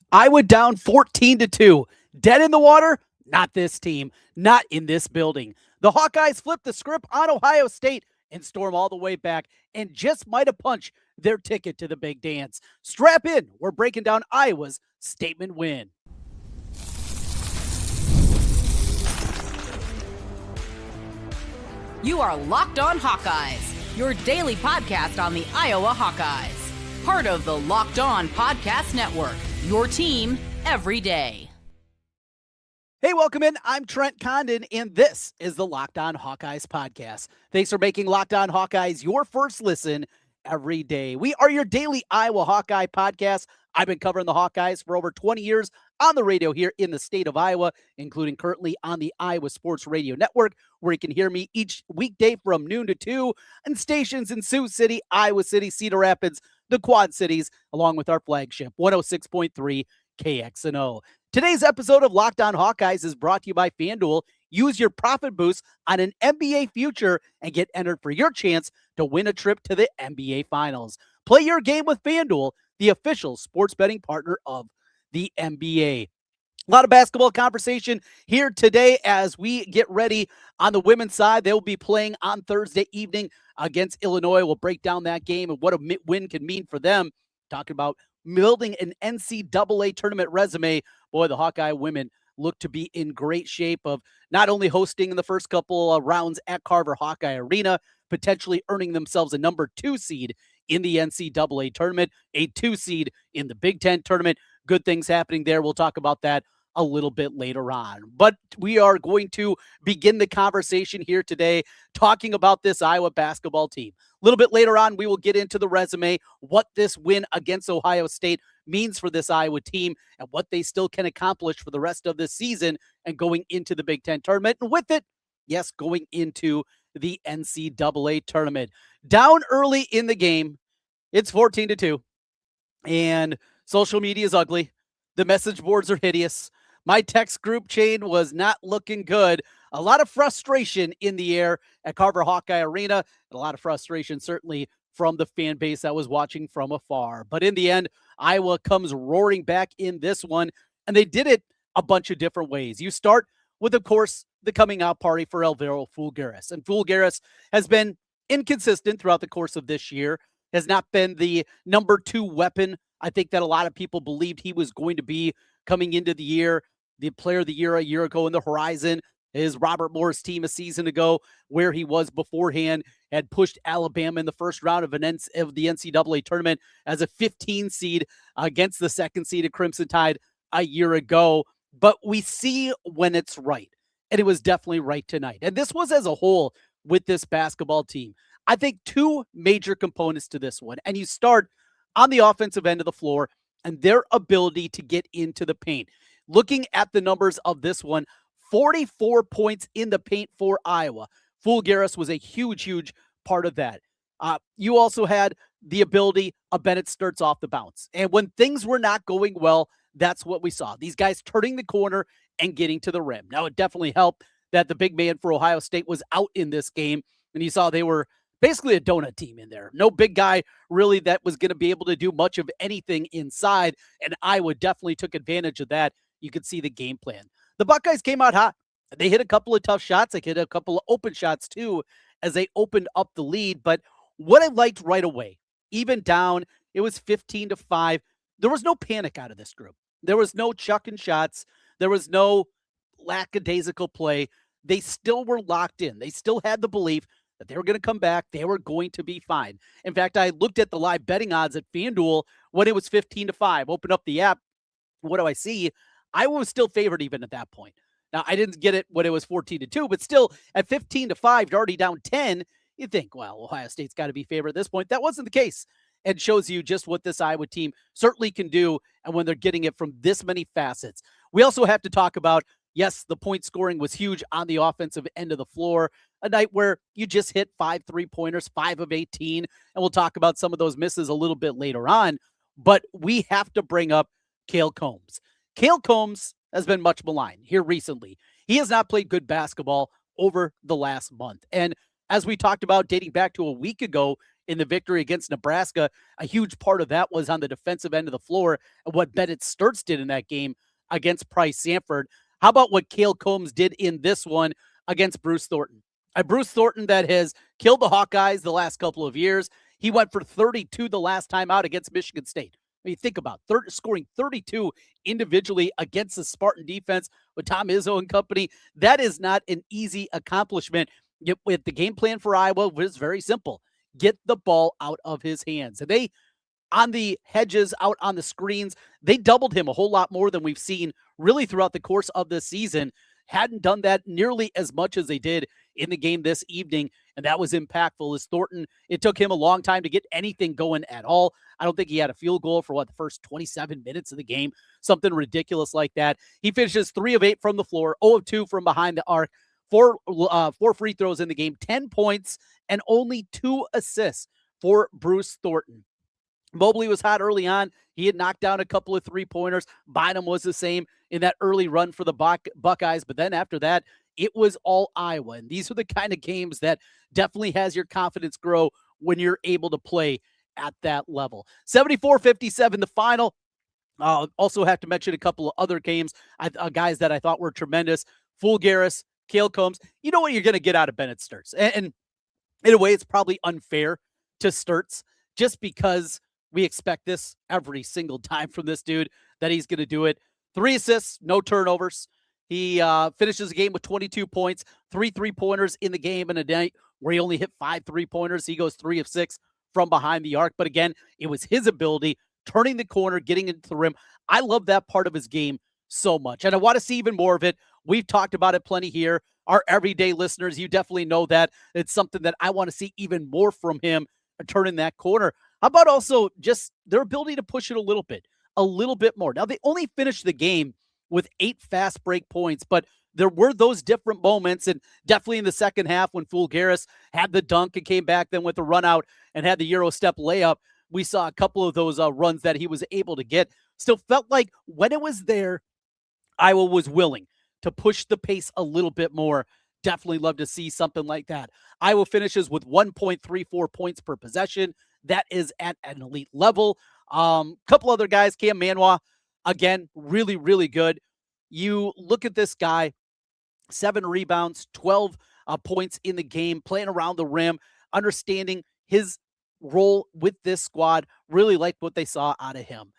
Iowa down 14-2. Dead in the water? Not this team. Not in this building. The Hawkeyes flip the script on Ohio State and storm all the way back and just might have punched their ticket to the big dance. Strap in. We're breaking down Iowa's statement win. You are Locked On Hawkeyes, your daily podcast on the Iowa Hawkeyes. Part of the Locked On Podcast Network, your team every day. Hey, welcome in. I'm Trent Condon, and this is the Locked On Hawkeyes podcast. Thanks for making Locked On Hawkeyes your first listen every day. We are your daily Iowa Hawkeye podcast. I've been covering the Hawkeyes for over 20 years on the radio here in the state of Iowa, including currently on the Iowa Sports Radio Network, where you can hear me each weekday from noon to 2, and stations in Sioux City, Iowa City, Cedar Rapids, the Quad Cities, along with our flagship 106.3 KXNO. Today's episode of Locked On Hawkeyes is brought to you by FanDuel. Use your profit boost on an NBA future and get entered for your chance to win a trip to the NBA Finals. Play your game with FanDuel, the official sports betting partner of the NBA. A lot of basketball conversation here today as we get ready on the women's side. They will be playing on Thursday evening against Illinois. We'll break down that game and what a win can mean for them. Talking about building an NCAA tournament resume. Boy, the Hawkeye women look to be in great shape of not only hosting in the first couple of rounds at Carver Hawkeye Arena, potentially earning themselves a number 2 seed in the NCAA tournament, a 2 seed in the Big Ten tournament. Good things happening there. We'll talk about that a little bit later on. But we are going to begin the conversation here today talking about this Iowa basketball team. A little bit later on, we will get into the resume, what this win against Ohio State means for this Iowa team and what they still can accomplish for the rest of this season and going into the Big Ten tournament. And with it, yes, going into the NCAA tournament. Down early in the game, it's 14-2, and social media is ugly. The message boards are hideous. My text group chain was not looking good. A lot of frustration in the air at Carver Hawkeye Arena, and a lot of frustration certainly from the fan base that was watching from afar. But in the end, Iowa comes roaring back in this one, and they did it a bunch of different ways. You start with, of course, the coming out party for Alvaro Folgueiras. And Folgueiras has been inconsistent throughout the course of this year, has not been the number 2 weapon I think that a lot of people believed he was going to be coming into the year. The player of the year a year ago in the horizon is Robert Moore's team a season ago, where he was beforehand, had pushed Alabama in the first round of the NCAA tournament as a 15 seed against the 2nd seeded Crimson Tide a year ago. But we see when it's right, and it was definitely right tonight. And this was as a whole with this basketball team. I think 2 major components to this one, and you start on the offensive end of the floor and their ability to get into the paint. Looking at the numbers of this one, 44 points in the paint for Iowa. Folgueiras was a huge part of that. You also had the ability of Bennett Stirtz off the bounce. And when things were not going well, that's what we saw. These guys turning the corner and getting to the rim. Now, it definitely helped that the big man for Ohio State was out in this game, and you saw they were basically a donut team in there. No big guy really that was going to be able to do much of anything inside, and Iowa definitely took advantage of that. You could see the game plan. The Buckeyes came out hot. They hit a couple of tough shots. They hit a couple of open shots too as they opened up the lead. But what I liked right away, even down, it was 15-5. There was no panic out of this group. There was no chucking shots. There was no lackadaisical play. They still were locked in. They still had the belief that they were going to come back. They were going to be fine. In fact, I looked at the live betting odds at FanDuel when it was 15-5. Open up the app. What do I see? Iowa was still favored even at that point. Now, I didn't get it when it was 14-2, but still at 15-5, you're already down 10. You think, well, Ohio State's got to be favored at this point. That wasn't the case. And shows you just what this Iowa team certainly can do, and when they're getting it from this many facets. We also have to talk about, yes, the point scoring was huge on the offensive end of the floor. A night where you just hit 5 3-pointers, 5 of 18, and we'll talk about some of those misses a little bit later on. But we have to bring up Cale Combs. Cale Combs has been much maligned here recently. He has not played good basketball over the last month. And as we talked about dating back to a week ago in the victory against Nebraska. A huge part of that was on the defensive end of the floor and what Bennett Stirtz did in that game against Price Sanford. How about what Cale Combs did in this one against Bruce Thornton? A Bruce Thornton that has killed the Hawkeyes the last couple of years. He went for 32 the last time out against Michigan State. I mean, think about scoring 32 individually against the Spartan defense with Tom Izzo and company. That is not an easy accomplishment. Yet with the game plan for Iowa was very simple. Get the ball out of his hands. And they, on the hedges, out on the screens, they doubled him a whole lot more than we've seen really throughout the course of this season. Hadn't done that nearly as much as they did in the game this evening, and that was impactful. As Thornton, it took him a long time to get anything going at all. I don't think he had a field goal for the first 27 minutes of the game, something ridiculous like that. He finishes 3 of 8 from the floor, 0 of 2 from behind the arc, four free throws in the game, 10 points, and only 2 assists for Bruce Thornton. Mobley was hot early on. He had knocked down a couple of three-pointers. Bynum was the same in that early run for the Buckeyes. But then after that, it was all Iowa. And these are the kind of games that definitely has your confidence grow when you're able to play at that level. 74-57, the final. Also have to mention a couple of other games, guys that I thought were tremendous. Folgueiras, Cale Combs. You know what you're going to get out of Bennett Stirtz. And in a way, it's probably unfair to Stirtz just because we expect this every single time from this dude that he's going to do it. 3 assists, no turnovers. He finishes the game with 22 points, 3 3-pointers in the game in a night where he only hit 5 3-pointers. He goes 3 of 6 from behind the arc. But again, it was his ability, turning the corner, getting into the rim. I love that part of his game so much, and I want to see even more of it. We've talked about it plenty here. Our everyday listeners, you definitely know that. It's something that I want to see even more from him, turning that corner. How about also just their ability to push it a little bit more. Now, they only finished the game with 8 fast break points, but there were those different moments, and definitely in the second half when Folgueiras had the dunk and came back then with the run out and had the Euro step layup, we saw a couple of those runs that he was able to get. Still felt like when it was there, Iowa was willing to push the pace a little bit more. Definitely love to see something like that. Iowa finishes with 1.34 points per possession. That is at an elite level. Couple other guys, Cam Manyawu, again, really, really good. You look at this guy, 7 rebounds, 12 points in the game, playing around the rim, understanding his role with this squad. Really liked what they saw out of him.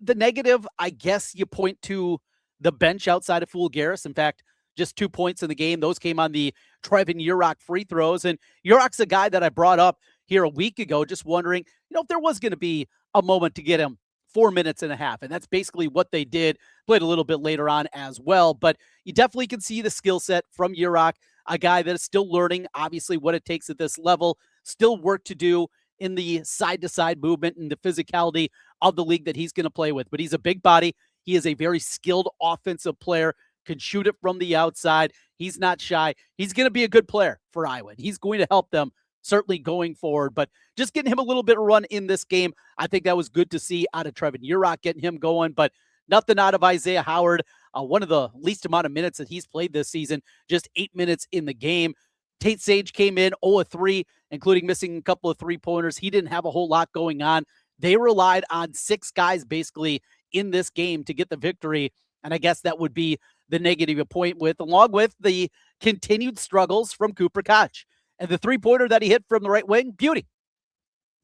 The negative, I guess you point to the bench outside of Folgueiras. In fact, just 2 points in the game. Those came on the Trevin Urach free throws. And Urach's a guy that I brought up here a week ago, just wondering, if there was going to be a moment to get him 4 minutes and a half. And that's basically what they did. Played a little bit later on as well. But you definitely can see the skill set from Urach, a guy that is still learning, obviously, what it takes at this level. Still work to do in the side-to-side movement and the physicality of the league that he's going to play with. But he's a big body. He is a very skilled offensive player, can shoot it from the outside. He's not shy. He's going to be a good player for Iowa. He's going to help them certainly going forward, but just getting him a little bit of run in this game, I think that was good to see out of Trevin Urach, getting him going, but nothing out of Isaiah Howard. One of the least amount of minutes that he's played this season, just 8 minutes in the game. Tate Sage came in 0 of 3, including missing a couple of 3-pointers. He didn't have a whole lot going on. They relied on 6 guys basically in this game to get the victory, and I guess that would be the negative point with, along with the continued struggles from Cooper Koch. And the 3-pointer that he hit from the right wing, beauty.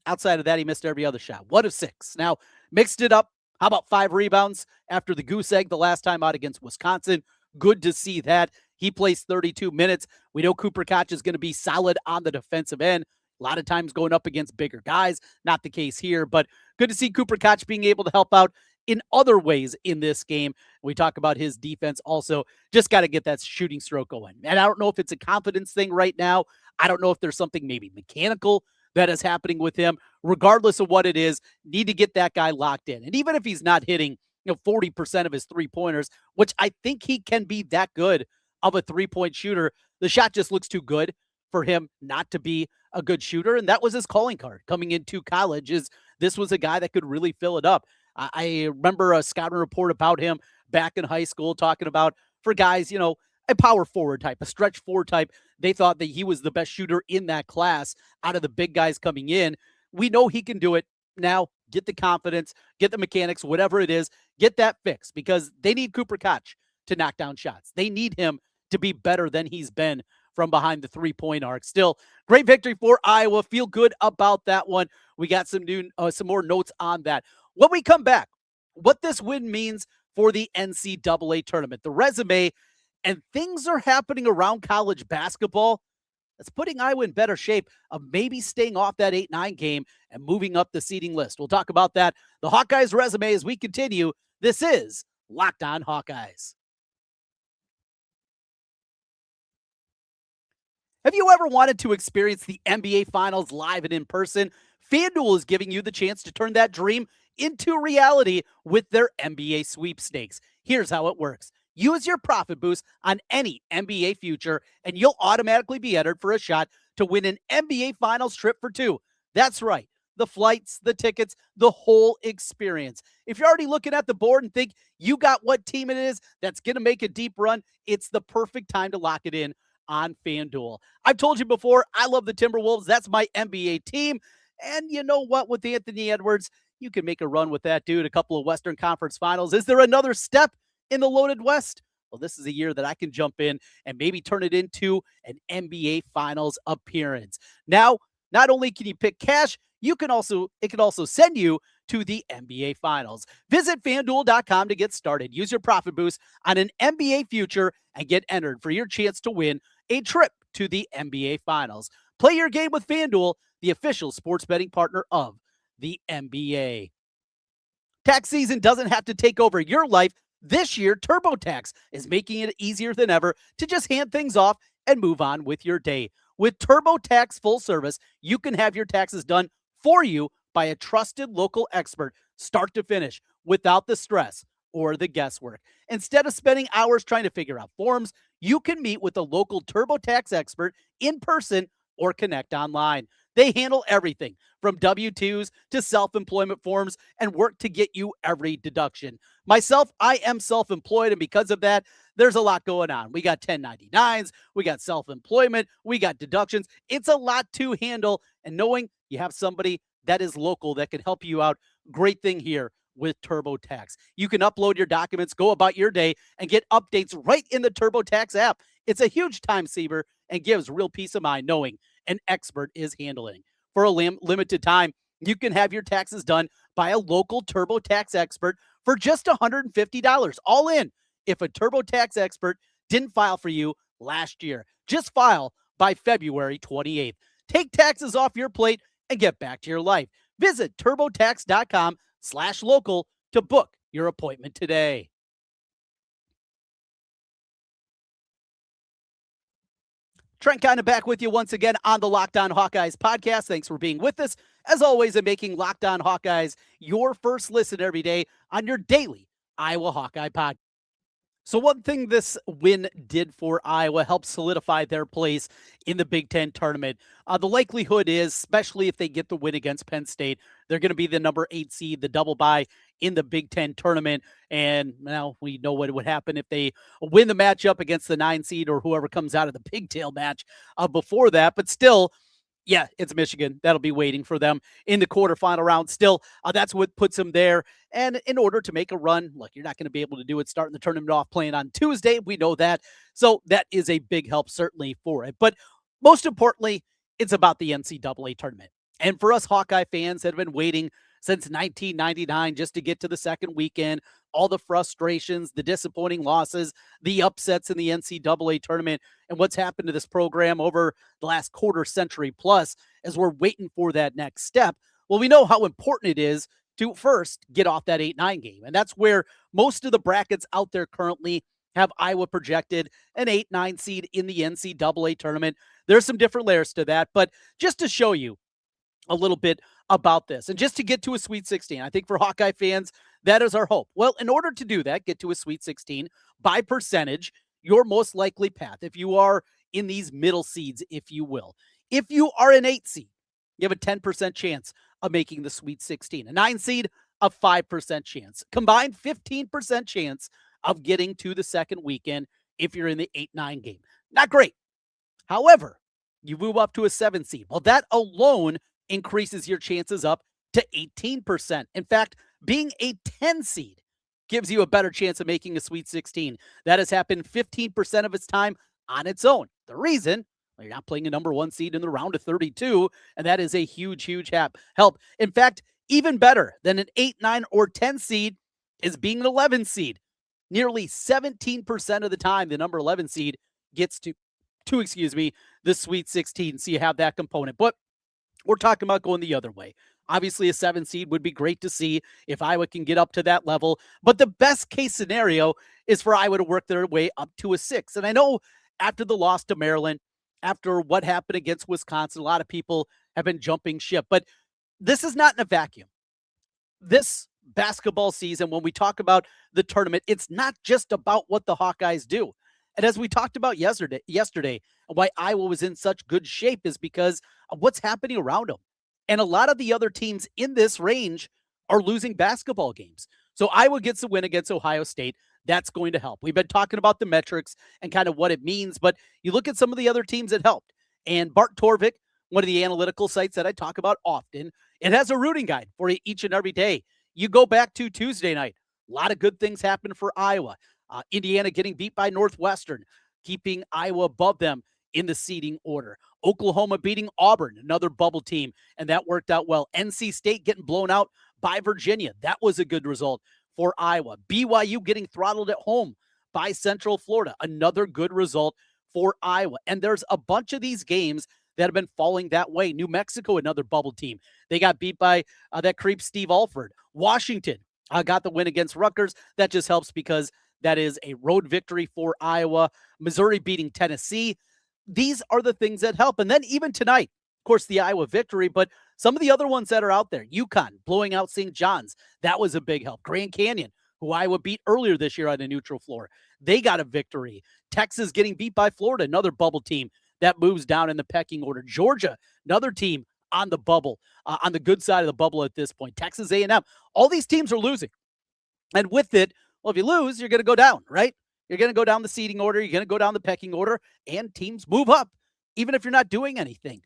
Outside of that, he missed every other shot. 1 of 6. Now, mixed it up. How about 5 rebounds after the goose egg the last time out against Wisconsin? Good to see that. He plays 32 minutes. We know Cooper Koch is going to be solid on the defensive end. A lot of times going up against bigger guys. Not the case here, but good to see Cooper Koch being able to help out in other ways in this game. We talk about his defense also. Just got to get that shooting stroke going. And I don't know if it's a confidence thing right now. I don't know if there's something maybe mechanical that is happening with him. Regardless of what it is, need to get that guy locked in. And even if he's not hitting 40% of his 3-pointers, which I think he can be that good of a 3-point shooter, the shot just looks too good for him not to be a good shooter. And that was his calling card coming into college, is this was a guy that could really fill it up. I remember a scouting report about him back in high school talking about, for guys, a power forward type, a stretch forward type. They thought that he was the best shooter in that class out of the big guys coming in. We know he can do it. Now, get the confidence, get the mechanics, whatever it is, get that fixed because they need Cooper Koch to knock down shots. They need him to be better than he's been from behind the three-point arc. Still, great victory for Iowa. Feel good about that one. We got some more notes on that. When we come back, what this win means for the NCAA tournament, the resume, and things are happening around college basketball that's putting Iowa in better shape of maybe staying off that 8-9 game and moving up the seeding list. We'll talk about that, the Hawkeyes resume, as we continue. This is Locked On Hawkeyes. Have you ever wanted to experience the NBA Finals live and in person? FanDuel is giving you the chance to turn that dream into reality with their NBA sweepstakes. Here's how it works. Use your profit boost on any NBA future, and you'll automatically be entered for a shot to win an NBA Finals trip for two. That's right. The flights, the tickets, the whole experience. If you're already looking at the board and think you got what team it is that's going to make a deep run, it's the perfect time to lock it in on FanDuel. I've told you before, I love the Timberwolves. That's my NBA team. And you know what? With Anthony Edwards, you can make a run with that dude. A couple of Western Conference Finals. Is there another step in the loaded West? Well, this is a year that I can jump in and maybe turn it into an NBA Finals appearance. Now, not only can you pick cash, it can also send you to the NBA Finals. Visit FanDuel.com to get started. Use your profit boost on an NBA future and get entered for your chance to win a trip to the NBA Finals. Play your game with FanDuel, the official sports betting partner of the NBA. Tax season doesn't have to take over your life. This year, TurboTax is making it easier than ever to just hand things off and move on with your day. With TurboTax full service, you can have your taxes done for you by a trusted local expert, start to finish, without the stress or the guesswork. Instead of spending hours trying to figure out forms, you can meet with a local TurboTax expert in person or connect online. They handle everything from W-2s to self-employment forms and work to get you every deduction. Myself, I am self-employed, and because of that, there's a lot going on. We got 1099s, we got self-employment, we got deductions. It's a lot to handle, and knowing you have somebody that is local that can help you out, great thing here with TurboTax. You can upload your documents, go about your day, and get updates right in the TurboTax app. It's a huge time saver and gives real peace of mind knowing an expert is handling. For a limited time, you can have your taxes done by a local TurboTax expert for just $150, all in, if a TurboTax expert didn't file for you last year. Just file by February 28th. Take taxes off your plate and get back to your life. Visit TurboTax.com/local to book your appointment today. Trent Condon back with you once again on the Locked On Hawkeyes podcast. Thanks for being with us, as always, and making Locked On Hawkeyes your first listen every day on your daily Iowa Hawkeye podcast. So one thing this win did for Iowa helped solidify their place in the Big Ten tournament. The likelihood is, especially if they get the win against Penn State, they're going to be the number 8 seed, the double bye in the Big Ten tournament. And now we know what would happen if they win the matchup against the 9 seed or whoever comes out of the pigtail match before that. But still, yeah, it's Michigan. That'll be waiting for them in the quarterfinal round. Still, that's what puts them there. And in order to make a run, look, you're not going to be able to do it starting the tournament off playing on Tuesday. We know that. So that is a big help, certainly, for it. But most importantly, it's about the NCAA tournament. And for us Hawkeye fans that have been waiting since 1999 just to get to the second weekend, all the frustrations, the disappointing losses, the upsets in the NCAA tournament, and what's happened to this program over the last quarter century plus as we're waiting for that next step. Well, we know how important it is to first get off that 8-9 game. And that's where most of the brackets out there currently have Iowa projected an 8-9 seed in the NCAA tournament. There's some different layers to that, but just to show you a little bit about this and just to get to a Sweet 16, I think for Hawkeye fans, that is our hope. Well, in order to do that, get to a Sweet 16 by percentage, your most likely path, if you are in these middle seeds, if you will, if you are an 8 seed, you have a 10% chance of making the Sweet 16, a 9 seed, a 5% chance, combined 15% chance of getting to the second weekend. if you're in the 8-9 game. Not great. However, you move up to a 7 seed. Well, that alone increases your chances up to 18%. In fact, being a 10 seed gives you a better chance of making a Sweet 16. That has happened 15% of its time on its own. The reason, well, you're not playing a number 1 seed in the round of 32, and that is a huge, huge help. In fact, even better than an 8, 9, or 10 seed is being an 11 seed. Nearly 17% of the time, the number 11 seed gets to the Sweet 16. So you have that component. But we're talking about going the other way. Obviously, a 7 seed would be great to see if Iowa can get up to that level. But the best case scenario is for Iowa to work their way up to a 6. And I know after the loss to Maryland, after what happened against Wisconsin, a lot of people have been jumping ship. But this is not in a vacuum. This basketball season, when we talk about the tournament, it's not just about what the Hawkeyes do. And as we talked about yesterday, why Iowa was in such good shape is because of what's happening around them. And a lot of the other teams in this range are losing basketball games. So Iowa gets a win against Ohio State. That's going to help. We've been talking about the metrics and kind of what it means, but you look at some of the other teams that helped. And Bart Torvik, one of the analytical sites that I talk about often, it has a rooting guide for you each and every day. You go back to Tuesday night, a lot of good things happened for Iowa. Indiana getting beat by Northwestern, keeping Iowa above them in the seeding order. Oklahoma beating Auburn, another bubble team, and that worked out well. NC State getting blown out by Virginia. That was a good result for Iowa. BYU getting throttled at home by Central Florida. Another good result for Iowa. And there's a bunch of these games that have been falling that way. New Mexico, another bubble team. They got beat by that creep Steve Alford. Washington got the win against Rutgers. That just helps because that is a road victory for Iowa. Missouri beating Tennessee. These are the things that help. And then even tonight, of course, the Iowa victory, but some of the other ones that are out there. UConn blowing out St. John's. That was a big help. Grand Canyon, who Iowa beat earlier this year on a neutral floor. They got a victory. Texas getting beat by Florida, another bubble team that moves down in the pecking order. Georgia, another team on the bubble, on the good side of the bubble at this point. Texas A&M. All these teams are losing. And with it, well, if you lose, you're going to go down, right? You're going to go down the seeding order. You're going to go down the pecking order, and teams move up, even if you're not doing anything.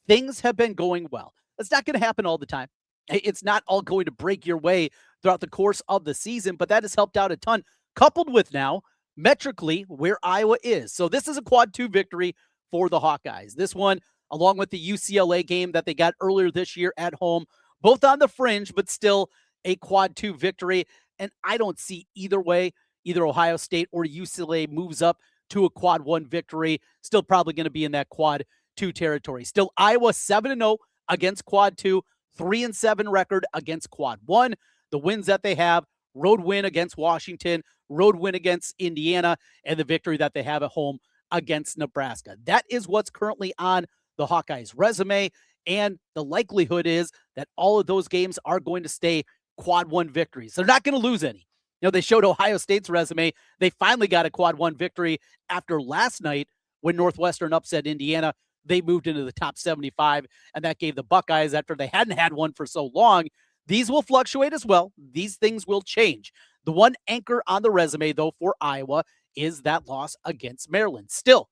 Things have been going well. That's not going to happen all the time. It's not all going to break your way throughout the course of the season, but that has helped out a ton, coupled with now, metrically, where Iowa is. So this is a quad 2 victory for the Hawkeyes. This one, along with the UCLA game that they got earlier this year at home, both on the fringe, but still a quad 2 victory. And I don't see either way, either Ohio State or UCLA moves up to a quad 1 victory. Still probably going to be in that quad 2 territory. Still Iowa 7-0 against quad 2, 3-7 record against quad 1. The wins that they have, road win against Washington, road win against Indiana, and the victory that they have at home against Nebraska. That is what's currently on the Hawkeyes resume. And the likelihood is that all of those games are going to stay quad 1 victories. They're not going to lose any. You know, they showed Ohio State's resume. They finally got a quad 1 victory after last night when Northwestern upset Indiana. They moved into the top 75, and that gave the Buckeyes, after they hadn't had one for so long. These will fluctuate as well. These things will change. The one anchor on the resume, though, for Iowa is that loss against Maryland. Still,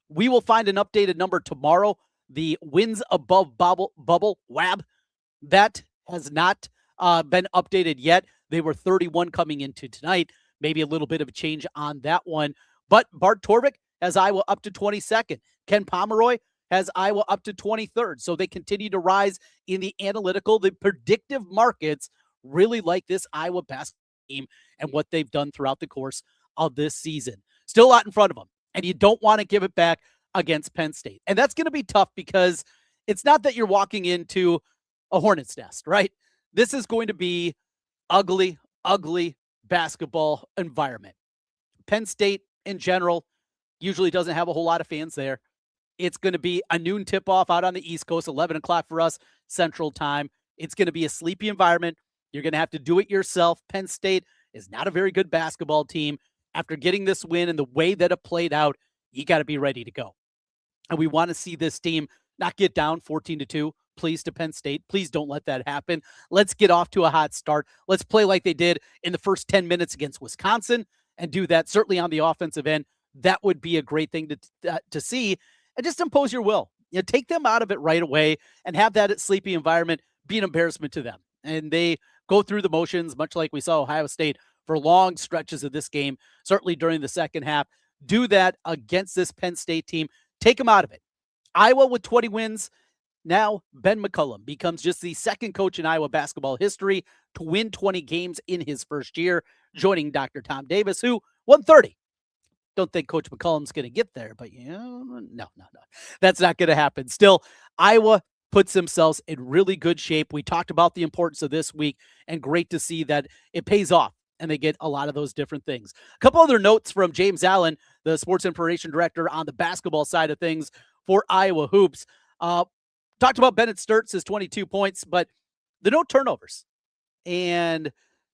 we will find an updated number tomorrow. The wins above bubble WAB, that has not been updated yet. They were 31 coming into tonight. Maybe a little bit of a change on that one. But Bart Torvik has Iowa up to 22nd. Ken Pomeroy has Iowa up to 23rd. So they continue to rise in the analytical. The predictive markets really like this Iowa basketball team and what they've done throughout the course of this season. Still a lot in front of them. And you don't want to give it back against Penn State. And that's going to be tough because it's not that you're walking into a hornet's nest, right? This is going to be ugly, ugly basketball environment. Penn State in general usually doesn't have a whole lot of fans there. It's going to be a noon tip-off out on the East Coast, 11 o'clock for us, Central Time. It's going to be a sleepy environment. You're going to have to do it yourself. Penn State is not a very good basketball team. After getting this win and the way that it played out, you got to be ready to go. And we want to see this team not get down 14-2, please, to Penn State. Please don't let that happen. Let's get off to a hot start. Let's play like they did in the first 10 minutes against Wisconsin and do that certainly on the offensive end, that would be a great thing to see, and just impose your will. Take them out of it right away and have that sleepy environment be an embarrassment to them. And they go through the motions, much like we saw Ohio State for long stretches of this game, certainly during the second half. Do that against this Penn State team. Take them out of it. Iowa with 20 wins. Now, Ben McCollom becomes just the second coach in Iowa basketball history to win 20 games in his first year, joining Dr. Tom Davis, who won 30. Don't think Coach McCollum's going to get there, but no. That's not going to happen. Still, Iowa puts themselves in really good shape. We talked about the importance of this week, and great to see that it pays off and they get a lot of those different things. A couple other notes from James Allen, the sports information director on the basketball side of things for Iowa Hoops. Talked about Bennett Stirtz, his 22 points, but the no turnovers. And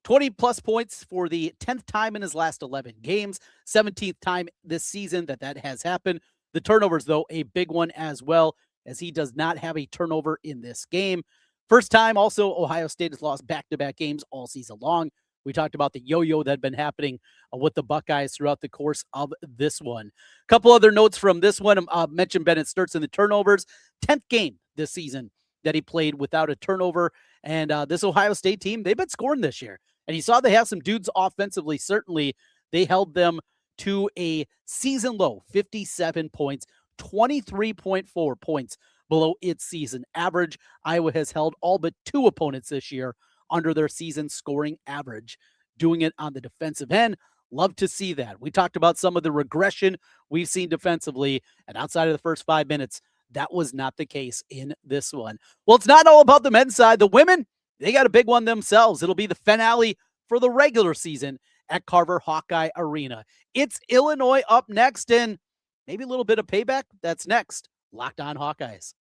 20-plus points for the 10th time in his last 11 games, 17th time this season that has happened. The turnovers, though, a big one as well, as he does not have a turnover in this game. First time, also, Ohio State has lost back-to-back games all season long. We talked about the yo-yo that had been happening with the Buckeyes throughout the course of this one. A couple other notes from this one. Mentioned Bennett Stirtz and the turnovers. 10th game this season that he played without a turnover. And this Ohio State team, they've been scoring this year. And you saw they have some dudes offensively. Certainly, they held them to a season low, 57 points, 23.4 points below its season average. Iowa has held all but 2 opponents this year under their season scoring average, doing it on the defensive end. Love to see that. We talked about some of the regression we've seen defensively, and outside of the first 5 minutes, that was not the case in this one. Well, it's not all about the men's side. The women, they got a big one themselves. It'll be the finale for the regular season at Carver Hawkeye Arena. It's Illinois up next, and maybe a little bit of payback. That's next. Locked On Hawkeyes.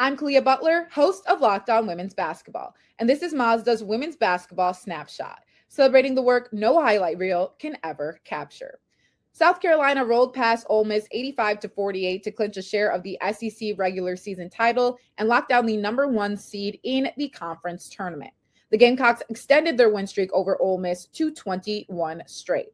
I'm Kalia Butler, host of Locked On Women's Basketball, and this is Mazda's Women's Basketball Snapshot, celebrating the work no highlight reel can ever capture. South Carolina rolled past Ole Miss 85-48 to clinch a share of the SEC regular season title and lock down the #1 seed in the conference tournament. The Gamecocks extended their win streak over Ole Miss to 21 straight.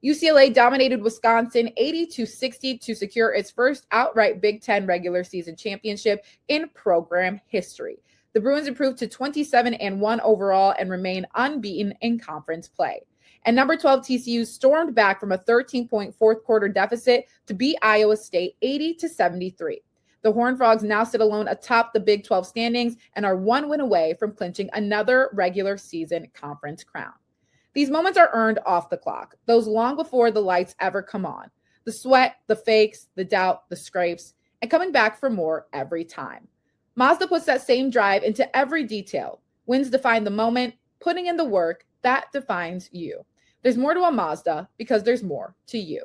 UCLA dominated Wisconsin 80-60 to secure its first outright Big Ten regular season championship in program history. The Bruins improved to 27-1 overall and remain unbeaten in conference play. And number 12 TCU stormed back from a 13-point fourth quarter deficit to beat Iowa State 80-73. The Horned Frogs now sit alone atop the Big 12 standings and are 1 win away from clinching another regular season conference crown. These moments are earned off the clock, those long before the lights ever come on. The sweat, the fakes, the doubt, the scrapes, and coming back for more every time. Mazda puts that same drive into every detail. Wins define the moment, putting in the work, that defines you. There's more to a Mazda because there's more to you.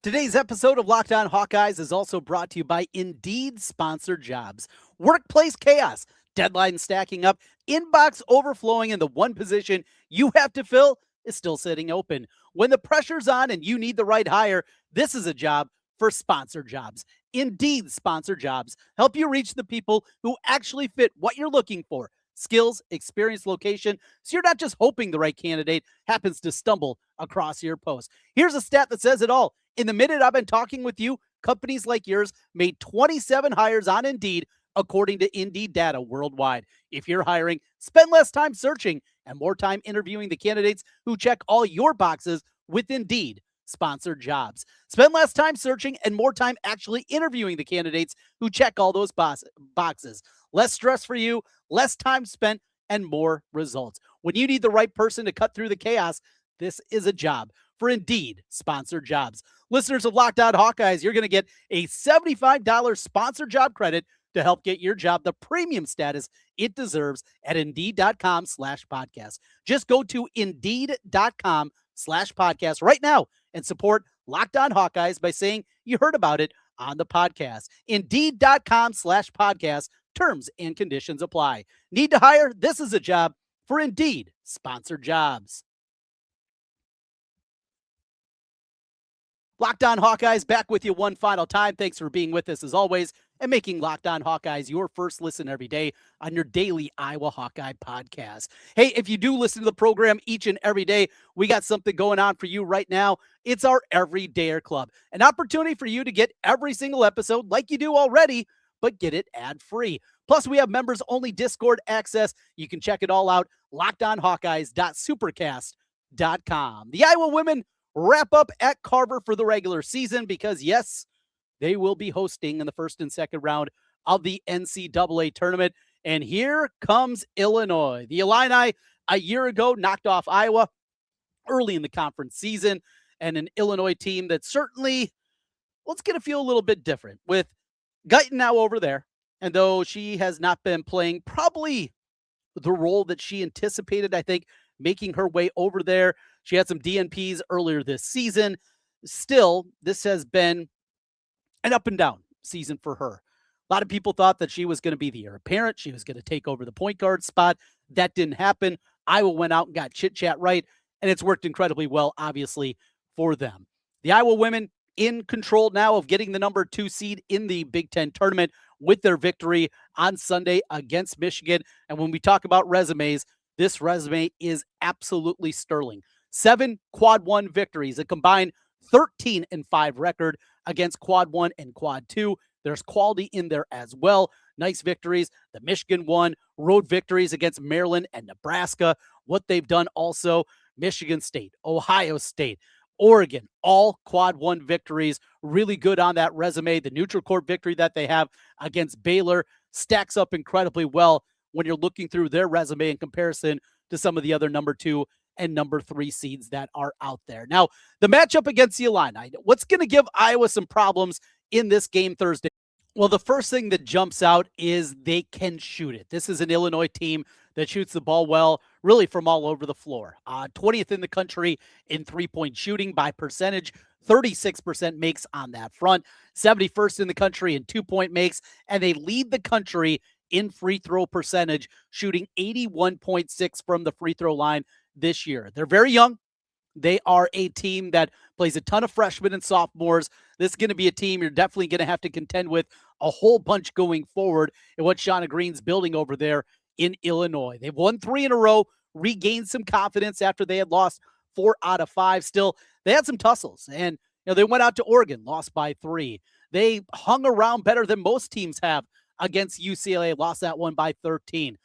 Today's episode of Locked On Hawkeyes is also brought to you by Indeed Sponsored Jobs. Workplace chaos, deadline stacking up, inbox overflowing, and the one position you have to fill is still sitting open. When the pressure's on and you need the right hire, this is a job for Sponsored Jobs. Indeed Sponsored Jobs help you reach the people who actually fit what you're looking for. Skills, experience, location, so you're not just hoping the right candidate happens to stumble across your post. Here's a stat that says it all. In the minute I've been talking with you, companies like yours made 27 hires on Indeed, according to Indeed data worldwide. If you're hiring, spend less time searching and more time interviewing the candidates who check all your boxes with Indeed Sponsored Jobs. Spend less time searching and more time actually interviewing the candidates who check all those boxes. Less stress for you, less time spent, and more results. When you need the right person to cut through the chaos, this is a job for Indeed Sponsored Jobs. Listeners of Locked On Hawkeyes, you're going to get a $75 sponsored job credit to help get your job the premium status it deserves at Indeed.com/podcast. Just go to Indeed.com/podcast right now and support Locked On Hawkeyes by saying you heard about it on the podcast. Indeed.com/podcast. Terms and conditions apply. Need to hire? This is a job for Indeed Sponsored Jobs. Locked On Hawkeyes back with you one final time. Thanks for being with us as always. and making Locked On Hawkeyes your first listen every day on your daily Iowa Hawkeye podcast. Hey, if you do listen to the program each and every day, we got something going on for you right now. It's our Everydayer Club, an opportunity for you to get every single episode like you do already, but get it ad-free. Plus, we have members-only Discord access. You can check it all out, lockedonhawkeyes.supercast.com. The Iowa women wrap up at Carver for the regular season because, yes, they will be hosting in the first and second round of the NCAA tournament. And here comes Illinois. The Illini a year ago knocked off Iowa early in the conference season, and an Illinois team that certainly, well, it's going to feel a little bit different with Guyton now over there. And though she has not been playing probably the role that she anticipated, I think, making her way over there, she had some DNPs earlier this season. Still, this has been an up and down season for her. A lot of people thought that she was going to be the heir apparent. She was going to take over the point guard spot. That didn't happen. Iowa went out and got chit chat right, and it's worked incredibly well, obviously, for them. The Iowa women in control now of getting the number 2 seed in the Big Ten tournament with their victory on Sunday against Michigan. And when we talk about resumes, this resume is absolutely sterling. 7 quad 1 victories, a combined 13-5 record against quad 1 and quad 2. There's quality in there as well. Nice victories. The Michigan one, road victories against Maryland and Nebraska. What they've done also, Michigan State, Ohio State, Oregon, all quad 1 victories. Really good on that resume. The neutral court victory that they have against Baylor stacks up incredibly well when you're looking through their resume in comparison to some of the other number 2 and number 3 seeds that are out there. Now, the matchup against the Illini, what's going to give Iowa some problems in this game Thursday? Well, the first thing that jumps out is they can shoot it. This is an Illinois team that shoots the ball well, really from all over the floor. 20th in the country in three-point shooting by percentage, 36% makes on that front, 71st in the country in two-point makes, and they lead the country in free throw percentage, shooting 81.6 from the free throw line this year. They're very young. They are a team that plays a ton of freshmen and sophomores. This is going to be a team you're definitely going to have to contend with a whole bunch going forward in what Shauna Green's building over there in Illinois. They've won 3 in a row, regained some confidence after they had lost 4 out of 5. Still, they had some tussles, and they went out to Oregon, lost by 3. They hung around better than most teams have against UCLA, lost that one by 13.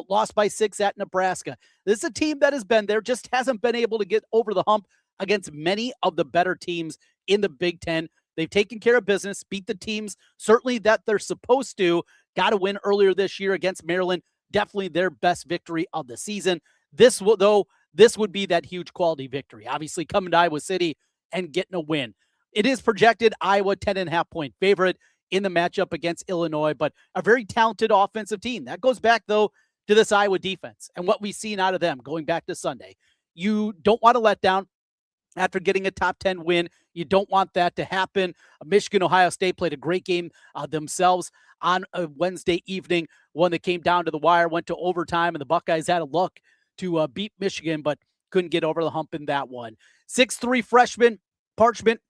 Lost by 6 at Nebraska. This is a team that has been there, just hasn't been able to get over the hump against many of the better teams in the Big Ten. They've taken care of business, beat the teams, certainly that they're supposed to. Got a win earlier this year against Maryland. Definitely their best victory of the season. This would be that huge quality victory. Obviously, coming to Iowa City and getting a win. It is projected Iowa 10.5-point favorite in the matchup against Illinois, but a very talented offensive team. That goes back, though, to this Iowa defense and what we've seen out of them going back to Sunday. You don't want to let down after getting a top 10 win. You don't want that to happen. Michigan, Ohio State played a great game themselves on a Wednesday evening, one that came down to the wire, went to overtime, and the Buckeyes had a look to beat Michigan, but couldn't get over the hump in that one. 6'3" freshman, Parchment,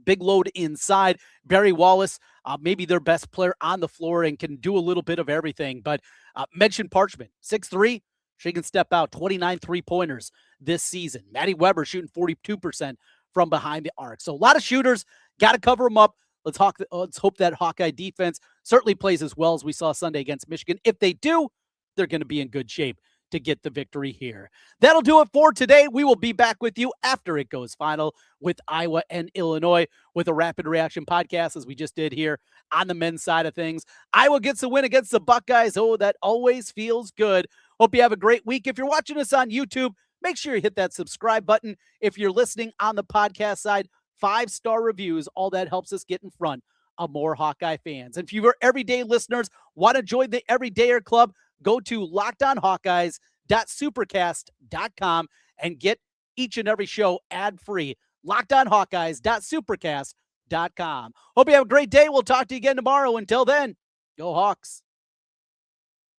big load inside. Barry Wallace, maybe their best player on the floor and can do a little bit of everything. But mentioned Parchment, 6'3", she can step out, 29 3-pointers this season. Maddie Weber shooting 42% from behind the arc. So a lot of shooters, got to cover them up. Let's hope that Hawkeye defense certainly plays as well as we saw Sunday against Michigan. If they do, they're going to be in good shape to get the victory here. That'll do it for today. We will be back with you after it goes final with Iowa and Illinois with a rapid reaction podcast, as we just did here on the men's side of things. Iowa gets a win against the Buckeyes. Oh, that always feels good. Hope you have a great week. If you're watching us on YouTube, make sure you hit that subscribe button. If you're listening on the podcast side, 5-star reviews, all that helps us get in front of more Hawkeye fans. And if you are everyday listeners, want to join the Everydayer Club, go to lockedonhawkeyes.supercast.com and get each and every show ad-free. lockedonhawkeyes.supercast.com. Hope you have a great day. We'll talk to you again tomorrow. Until then, go Hawks.